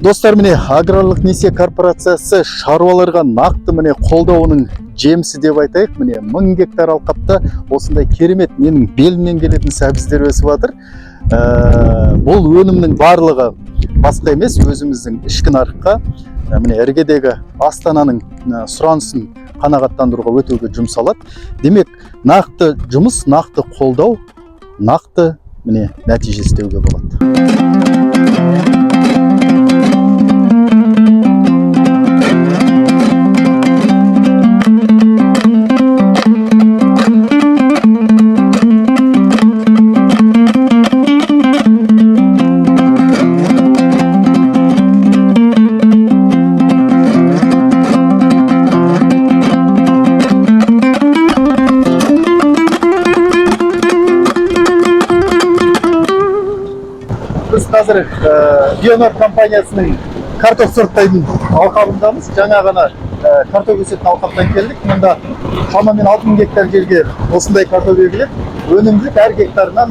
Достар, міне аграрлық несие корпорациясы шаруаларға нақты міне қолдауының жемісі деп айтайық. Міне 1000 гектар алқапта осындай керемет менің белімнен келетін сәбіздер өсіп жатыр. Бұл өнімнің барлығы басқа емес, өзіміздің ішкі нарыққа, міне іргедегі Астананың сұранысын қанағаттандыруға өтуге жұмсалады. Демек, нақты жұмыс, нақты қолдау, нақты міне нәтиже іздеуге болады. Біз қазір Бионор компаниясының картоп сұрыптайтын алқабындамыз. Жаңа ғана картоп өсетін алқаптан келдік. Мұнда шамамен 6000 гектар жерге осындай картоп егіліп, өнімділік әр гектарынан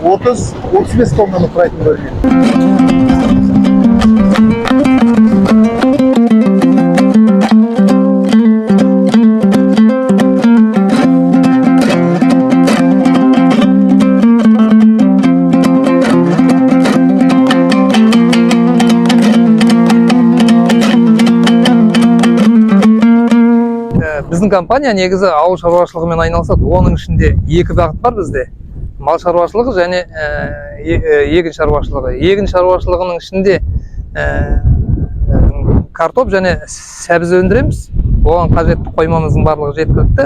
30-35 тоннаны құрайтын бөлінеді. Біздің компания негізі ауыл шаруашылығымен айналысады. Оның ішінде 2 бағыт бар бізде. Мал шаруашылығы және егін шаруашылығы. Егін шаруашылығының ішінде картоп және сәбіз өндіреміз. Оған қажетті қоймамыздың барлығы жеткілікті.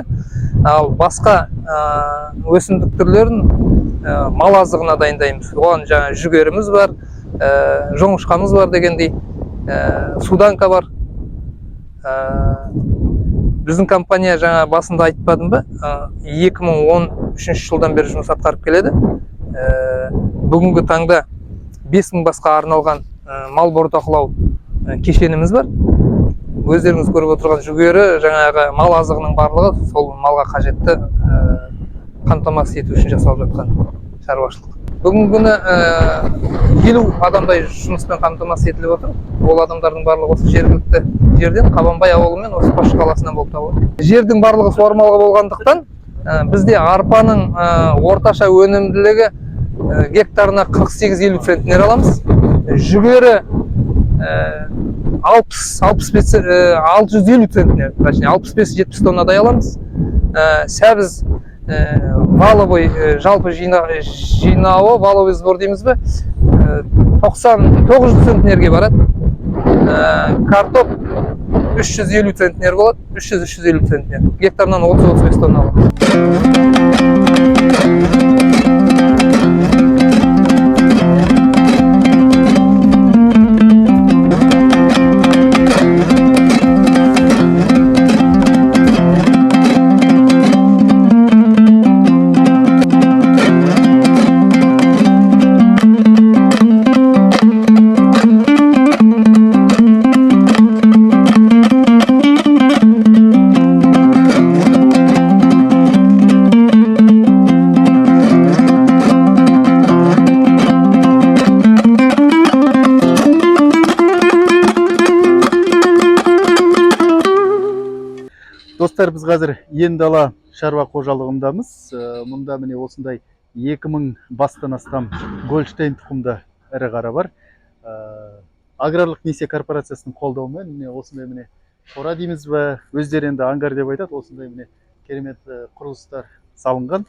Ал басқа өсімдік түрлерін мал азығына дайындаймыз. Оған жаңа жүгеріміз бар, жоңышқамыз бар дегендей, суданка бар. Біздің компания жаңа басында айтпадым ба, 2013 жылдан бері жұмыс атқарып келеді. Бүгінгі таңда 5000 басқа арналған мал бордақылау кешеніміз бар. Өздеріңіз көріп отырған жүгері, жаңағы мал азығының барлығы сол малға қажетті қамтамасыз ету үшін жасалып жатқан шаруашылық. Бүгінгі күні 50 адамдай жұмыспен қамтамасыз етіліп отыр. Ол адамдардың барлығы осы жергілікті жерден, Қабанбай ауылы мен осы Қосшы қаласынан болып табылады. Жердің барлығы суармалы болғандықтан бізде арпаның орташа өнімділігі гектарына 48-50 центнер аламыз. Жүгері 650 центнер, 65-70 тоннадай аламыз. Сәбіз валовый жалпы жинауы, валовый сбор дейміз бе, 900 центнерге барады. Картоп 350 центнер болады, 300-350 центнер. Гектарынан 30-35 тонна алады. Достар, біз қазір Ендала шаруа қожалығындамыз. Мұнда міне осындай 2000 бастан астам Гольштейн тұқымды ірі қара бар. Аграрлық несие корпорациясының қолдауымен міне осындай міне қора дейміз бе, өздері енді ангар деп айтады, осындай міне керемет құрылыстар салынған.